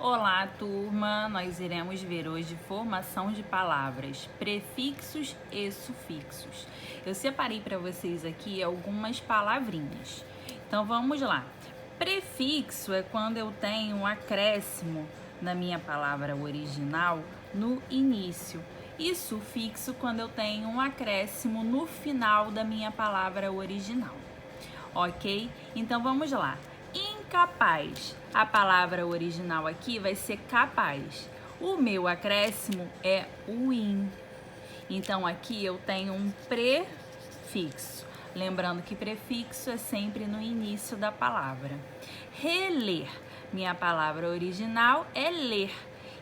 Olá, turma! Nós iremos ver hoje formação de palavras, prefixos e sufixos. Eu separei para vocês aqui algumas palavrinhas. Então vamos lá. Prefixo é quando eu tenho um acréscimo na minha palavra original no início. E sufixo quando eu tenho um acréscimo no final da minha palavra original. Ok? Então vamos lá. Incapaz. A palavra original aqui vai ser capaz. O meu acréscimo é o in. Então aqui eu tenho um prefixo. Lembrando que prefixo é sempre no início da palavra. Reler. Minha palavra original é ler.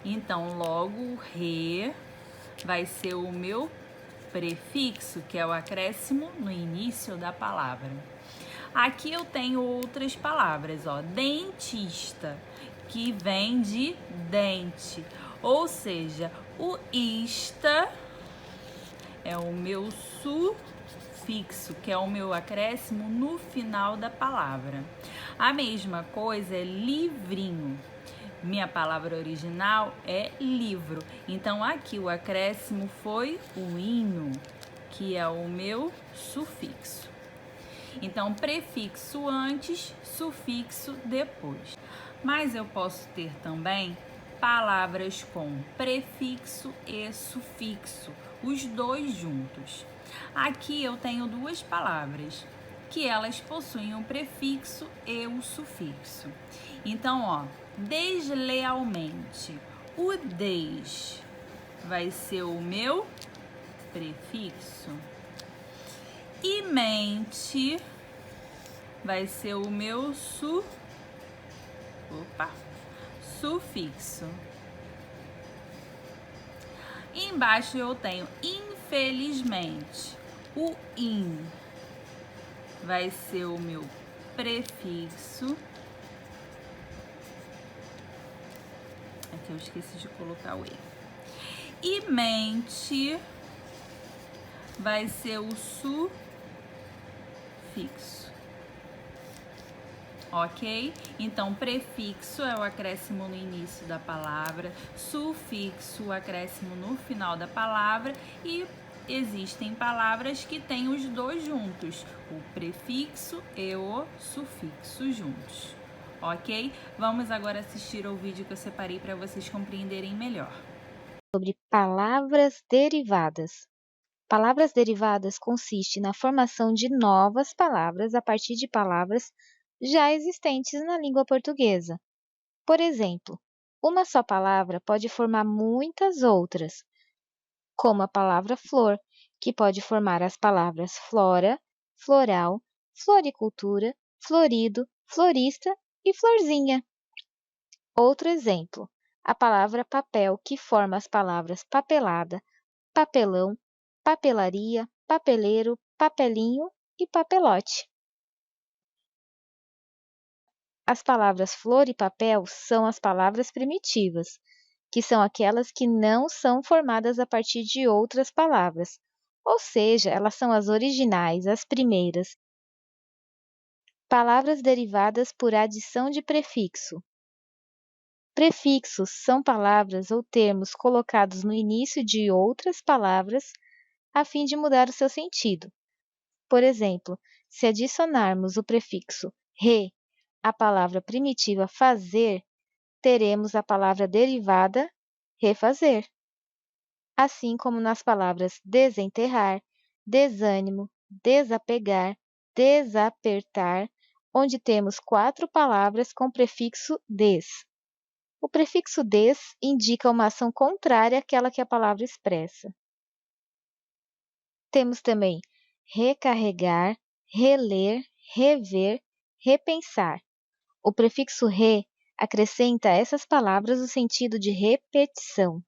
Então logo o re vai ser o meu prefixo, que é o acréscimo no início da palavra. Aqui eu tenho outras palavras, ó, dentista, que vem de dente, ou seja, o ista é o meu sufixo, que é o meu acréscimo no final da palavra. A mesma coisa é livrinho. Minha palavra original é livro. Então aqui o acréscimo foi o inho, que é o meu sufixo. Então, prefixo antes, sufixo depois. Mas eu posso ter também palavras com prefixo e sufixo, os dois juntos. Aqui eu tenho duas palavras que elas possuem o prefixo e o sufixo. Então, ó, deslealmente. O des vai ser o meu prefixo. E mente vai ser o meu sufixo. E embaixo eu tenho infelizmente. O in vai ser o meu prefixo. Aqui eu esqueci de colocar o e. E mente vai ser o sufixo. Ok? Então, prefixo é o acréscimo no início da palavra, sufixo, o acréscimo no final da palavra, e existem palavras que têm os dois juntos, o prefixo e o sufixo juntos. Ok? Vamos agora assistir ao vídeo que eu separei para vocês compreenderem melhor. Sobre palavras derivadas. Palavras derivadas consiste na formação de novas palavras a partir de palavras já existentes na língua portuguesa. Por exemplo, uma só palavra pode formar muitas outras, como a palavra flor, que pode formar as palavras flora, floral, floricultura, florido, florista e florzinha. Outro exemplo, a palavra papel, que forma as palavras papelada, papelão, papelaria, papeleiro, papelinho e papelote. As palavras flor e papel são as palavras primitivas, que são aquelas que não são formadas a partir de outras palavras, ou seja, elas são as originais, as primeiras. Palavras derivadas por adição de prefixo. Prefixos são palavras ou termos colocados no início de outras palavras a fim de mudar o seu sentido. Por exemplo, se adicionarmos o prefixo re à palavra primitiva fazer, teremos a palavra derivada refazer. Assim como nas palavras desenterrar, desânimo, desapegar, desapertar, onde temos 4 palavras com prefixo des. O prefixo des indica uma ação contrária àquela que a palavra expressa. Temos também recarregar, reler, rever, repensar. O prefixo re acrescenta a essas palavras o sentido de repetição.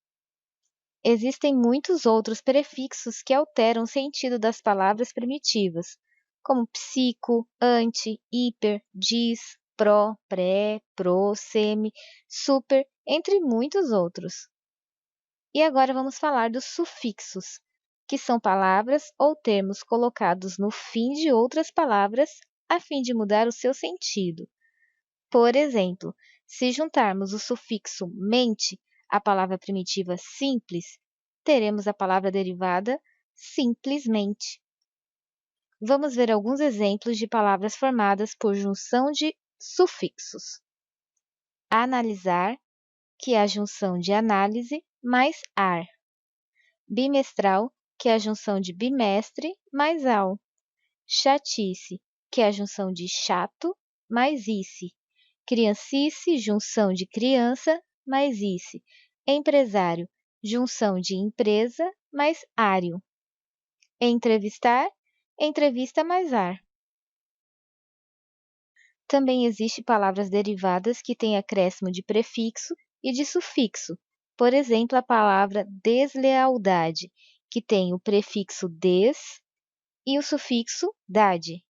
Existem muitos outros prefixos que alteram o sentido das palavras primitivas, como psico, ante, hiper, dis, pró, pré, pro, semi, super, entre muitos outros. E agora vamos falar dos sufixos, que são palavras ou termos colocados no fim de outras palavras a fim de mudar o seu sentido. Por exemplo, Se juntarmos o sufixo mente à palavra primitiva simples, teremos a palavra derivada simplesmente. Vamos ver alguns exemplos de palavras formadas por junção de sufixos. Analisar, que é a junção de análise mais ar. Bimestral, que é a junção de bimestre mais al. Chatice, que é a junção de chato mais ice. Criancice, junção de criança mais ice. Empresário, junção de empresa mais ário. Entrevistar, entrevista mais ar. Também existem palavras derivadas que têm acréscimo de prefixo e de sufixo. Por exemplo, a palavra deslealdade, que tem o prefixo des e o sufixo dade.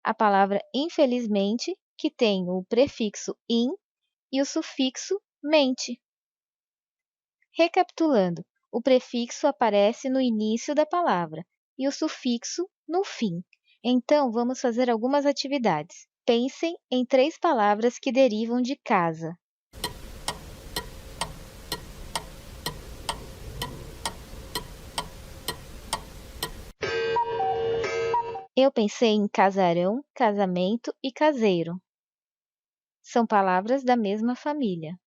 A palavra infelizmente, que tem o prefixo in e o sufixo mente. Recapitulando, o prefixo aparece no início da palavra e o sufixo no fim. Então, vamos fazer algumas atividades. Pensem em 3 palavras que derivam de casa. Eu pensei em casarão, casamento e caseiro. São palavras da mesma família.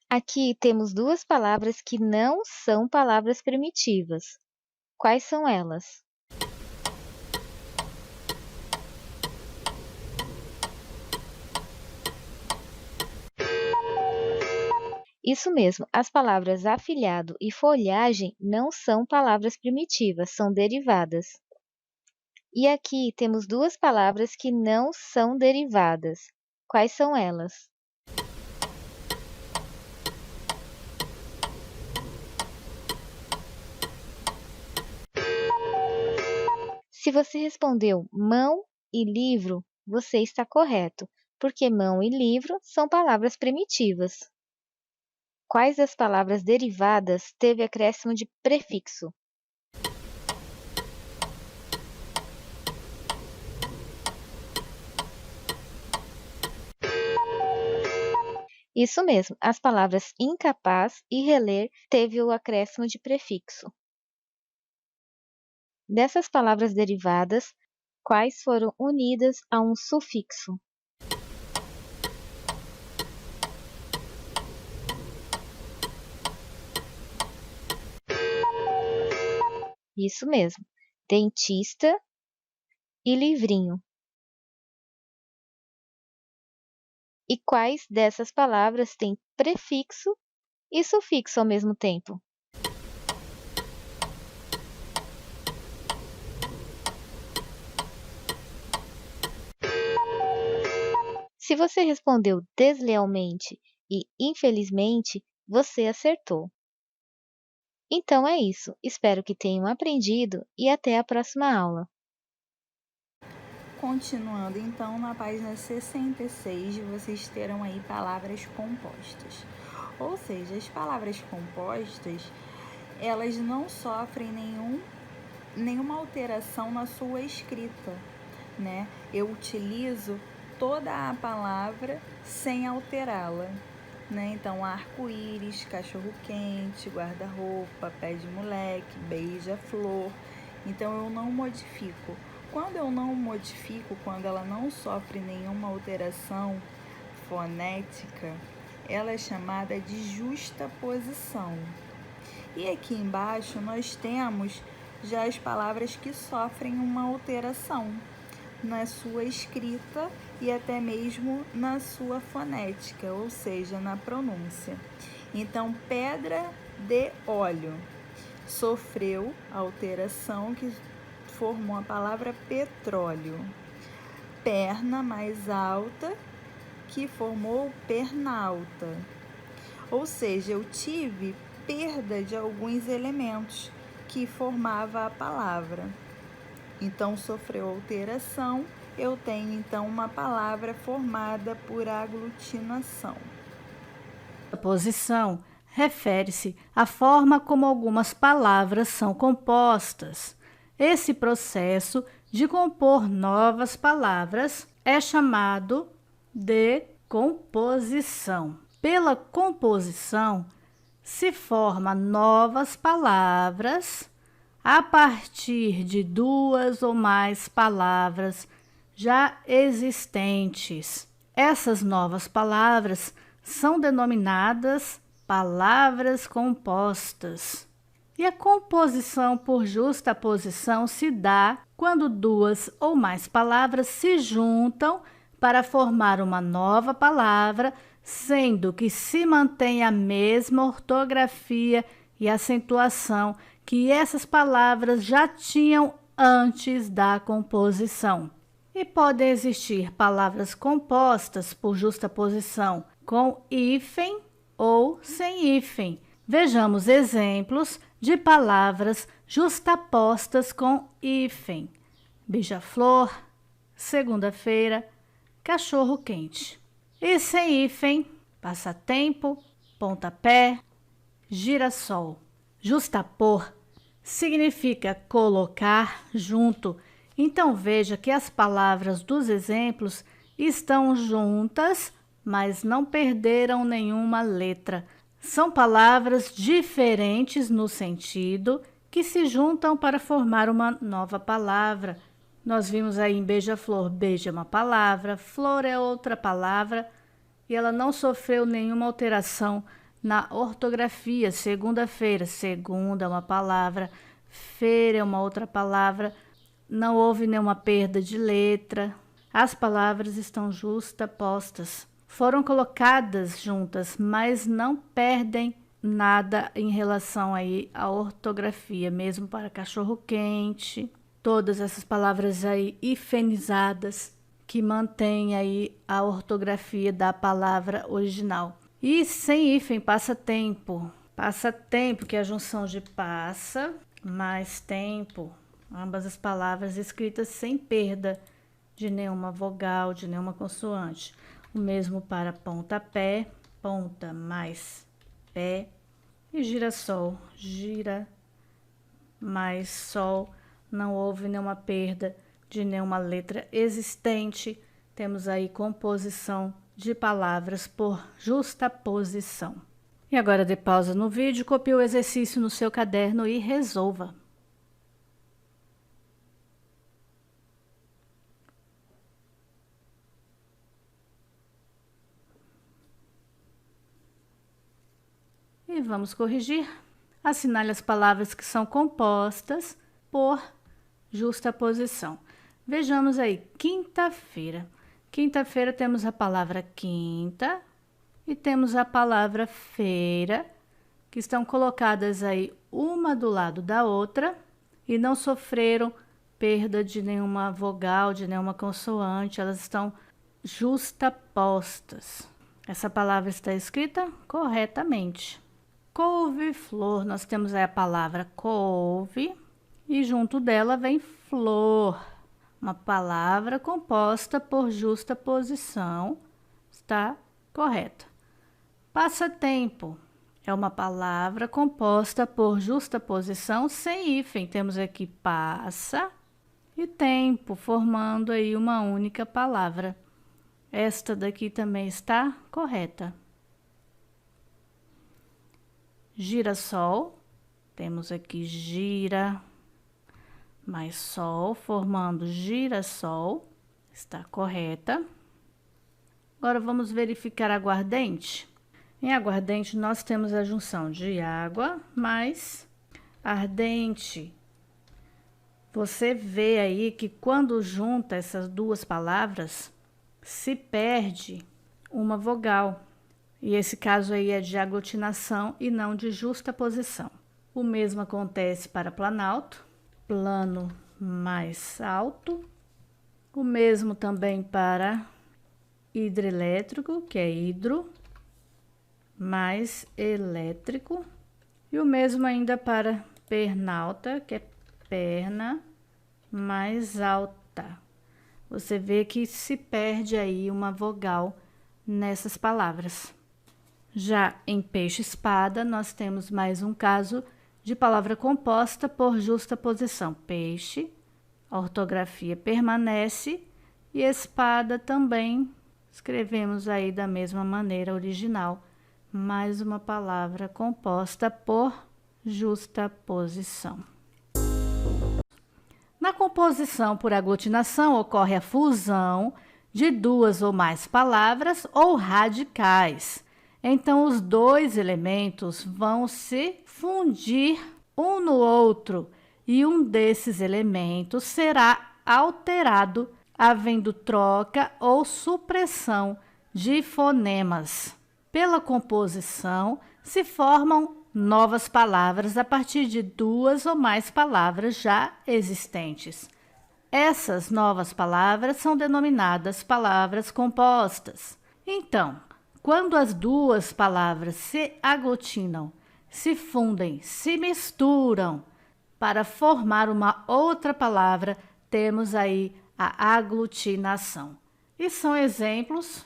Aqui temos 2 palavras que não são palavras primitivas. Quais são elas? Isso mesmo, as palavras afilhado e folhagem não são palavras primitivas, são derivadas. E aqui temos 2 palavras que não são derivadas. Quais são elas? Se você respondeu mão e livro, você está correto, porque mão e livro são palavras primitivas. Quais das palavras derivadas teve acréscimo de prefixo? Isso mesmo, as palavras incapaz e reler teve o acréscimo de prefixo. Dessas palavras derivadas, quais foram unidas a um sufixo? Isso mesmo, dentista e livrinho. E quais dessas palavras têm prefixo e sufixo ao mesmo tempo? Se você respondeu deslealmente e infelizmente, você acertou. Então é isso, espero que tenham aprendido e até a próxima aula. Continuando então na página 66, vocês terão aí palavras compostas. Ou seja, as palavras compostas, elas não sofrem nenhuma alteração na sua escrita, né? Eu utilizo toda a palavra sem alterá-la, né? Então, arco-íris, cachorro-quente, guarda-roupa, pé de moleque, beija-flor. Então, eu não modifico. Quando eu não modifico, quando ela não sofre nenhuma alteração fonética, ela é chamada de justaposição. E aqui embaixo nós temos já as palavras que sofrem uma alteração na sua escrita e até mesmo na sua fonética, ou seja, na pronúncia. Então, pedra de óleo sofreu alteração que formou a palavra petróleo. Perna mais alta que formou pernalta. Ou seja, eu tive perda de alguns elementos que formava a palavra. Então, sofreu alteração, eu tenho então uma palavra formada por aglutinação. A posição refere-se à forma como algumas palavras são compostas. Esse processo de compor novas palavras é chamado de composição. Pela composição, se forma novas palavras a partir de duas ou mais palavras já existentes. Essas novas palavras são denominadas palavras compostas. E a composição por justaposição se dá quando duas ou mais palavras se juntam para formar uma nova palavra, sendo que se mantém a mesma ortografia e acentuação que essas palavras já tinham antes da composição. E podem existir palavras compostas por justaposição com hífen ou sem hífen. Vejamos exemplos de palavras justapostas com hífen: beija-flor, segunda-feira, cachorro-quente. E sem hífen, passatempo, pontapé, girassol. Justapor significa colocar junto. Então veja que as palavras dos exemplos estão juntas, mas não perderam nenhuma letra. São palavras diferentes no sentido, que se juntam para formar uma nova palavra. Nós vimos aí em beija-flor, beija é uma palavra, flor é outra palavra, e ela não sofreu nenhuma alteração na ortografia. Segunda-feira, segunda é uma palavra, feira é uma outra palavra, não houve nenhuma perda de letra. As palavras estão justapostas. Foram colocadas juntas, mas não perdem nada em relação aí à ortografia, mesmo para cachorro-quente. Todas essas palavras aí hifenizadas que mantêm aí a ortografia da palavra original. E sem hífen, passatempo. Passatempo, que é a junção de passa mais tempo. Ambas as palavras escritas sem perda de nenhuma vogal, de nenhuma consoante. O mesmo para pontapé, ponta mais pé. E girassol, gira mais sol. Não houve nenhuma perda de nenhuma letra existente. Temos aí composição de palavras por justaposição. E agora dê pausa no vídeo, copie o exercício no seu caderno e resolva. E vamos corrigir. Assinale as palavras que são compostas por justaposição. Vejamos aí, quinta-feira. Quinta-feira temos a palavra quinta e temos a palavra feira, que estão colocadas aí uma do lado da outra e não sofreram perda de nenhuma vogal, de nenhuma consoante, elas estão justapostas. Essa palavra está escrita corretamente. Couve-flor, nós temos aí a palavra couve e junto dela vem flor. Uma palavra composta por justaposição está correta. Passatempo é uma palavra composta por justaposição sem hífen. Temos aqui passa e tempo, formando aí uma única palavra. Esta daqui também está correta. Girassol, temos aqui gira mais sol, formando girassol, está correta. Agora vamos verificar aguardente. Em aguardente nós temos a junção de água mais ardente. Você vê aí que quando junta essas duas palavras, se perde uma vogal. E esse caso aí é de aglutinação e não de justaposição. O mesmo acontece para planalto, plano mais alto. O mesmo também para hidrelétrico, que é hidro, mais elétrico. E o mesmo ainda para pernalta, que é perna mais alta. Você vê que se perde aí uma vogal nessas palavras. Já em peixe-espada, nós temos mais um caso de palavra composta por justaposição. Peixe, a ortografia permanece e espada também escrevemos aí da mesma maneira original, mais uma palavra composta por justaposição. Na composição por aglutinação ocorre a fusão de duas ou mais palavras ou radicais. Então, os dois elementos vão se fundir um no outro e um desses elementos será alterado, havendo troca ou supressão de fonemas. Pela composição, se formam novas palavras a partir de duas ou mais palavras já existentes. Essas novas palavras são denominadas palavras compostas. Então, quando as duas palavras se aglutinam, se fundem, se misturam para formar uma outra palavra, temos aí a aglutinação. E são exemplos: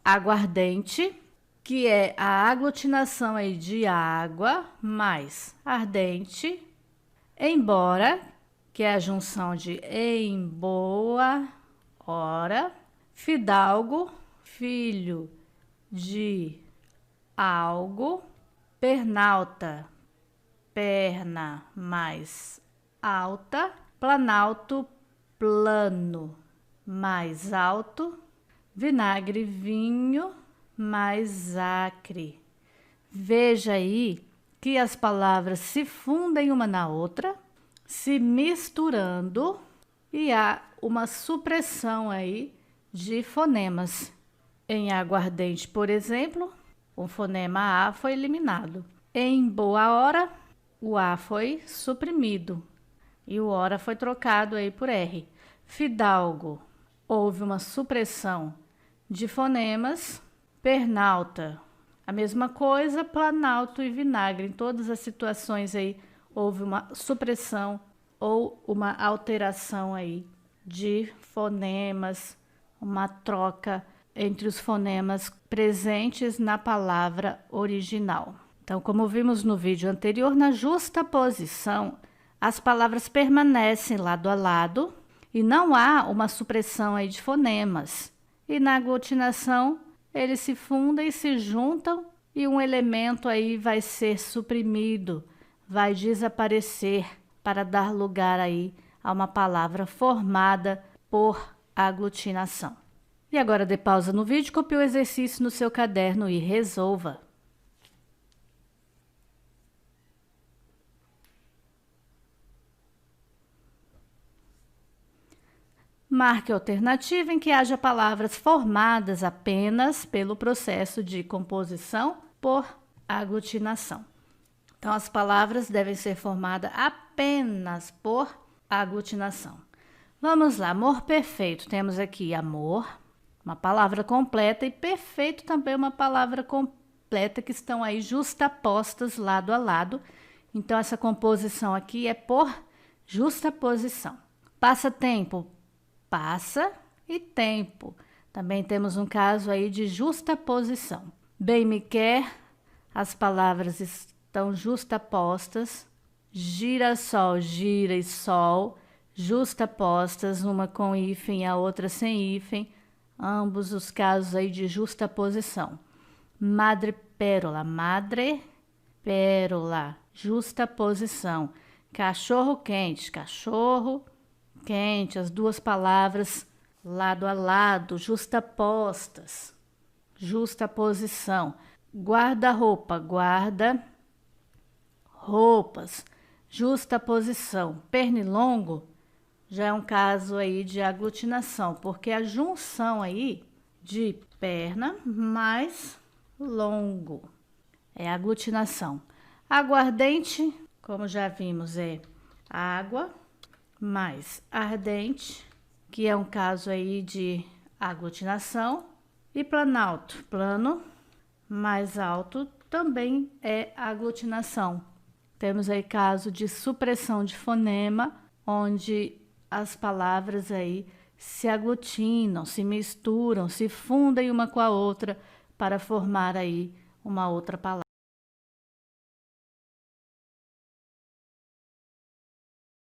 aguardente, que é a aglutinação aí de água mais ardente; embora, que é a junção de em boa hora; fidalgo, filho de algo; pernalta, perna mais alta; planalto, plano mais alto; vinagre, vinho mais acre. Veja aí que as palavras se fundem uma na outra, se misturando, e há uma supressão aí de fonemas. Em aguardente, por exemplo, o fonema A foi eliminado. Em boa hora, o A foi suprimido e o hora foi trocado aí por R. Fidalgo, houve uma supressão de fonemas. Pernalta, a mesma coisa. Planalto e vinagre, em todas as situações aí houve uma supressão ou uma alteração aí de fonemas, uma troca entre os fonemas presentes na palavra original. Então, como vimos no vídeo anterior, na justaposição, as palavras permanecem lado a lado e não há uma supressão aí de fonemas. E na aglutinação, eles se fundem e se juntam e um elemento aí vai ser suprimido, vai desaparecer para dar lugar aí a uma palavra formada por aglutinação. E agora dê pausa no vídeo, copie o exercício no seu caderno e resolva. Marque a alternativa em que haja palavras formadas apenas pelo processo de composição por aglutinação. Então, as palavras devem ser formadas apenas por aglutinação. Vamos lá, amor perfeito. Temos aqui amor, uma palavra completa, e perfeito também uma palavra completa, que estão aí justapostas lado a lado. Então, essa composição aqui é por justaposição. Passatempo, passa e tempo. Também temos um caso aí de justaposição. Bem me quer, as palavras estão justapostas. Girassol, gira e sol, justapostas, uma com hífen e a outra sem hífen. Ambos os casos aí de justaposição. Madre pérola, justaposição. Cachorro quente, cachorro quente, as duas palavras lado a lado, justapostas, justaposição. Guarda-roupa, guarda-roupas, justaposição. Pernilongo já é um caso aí de aglutinação, porque a junção aí de perna mais longo é aglutinação. Aguardente, como já vimos, é água mais ardente, que é um caso aí de aglutinação. E planalto, plano mais alto, também é aglutinação. Temos aí caso de supressão de fonema, onde as palavras aí se aglutinam, se misturam, se fundem uma com a outra para formar aí uma outra palavra.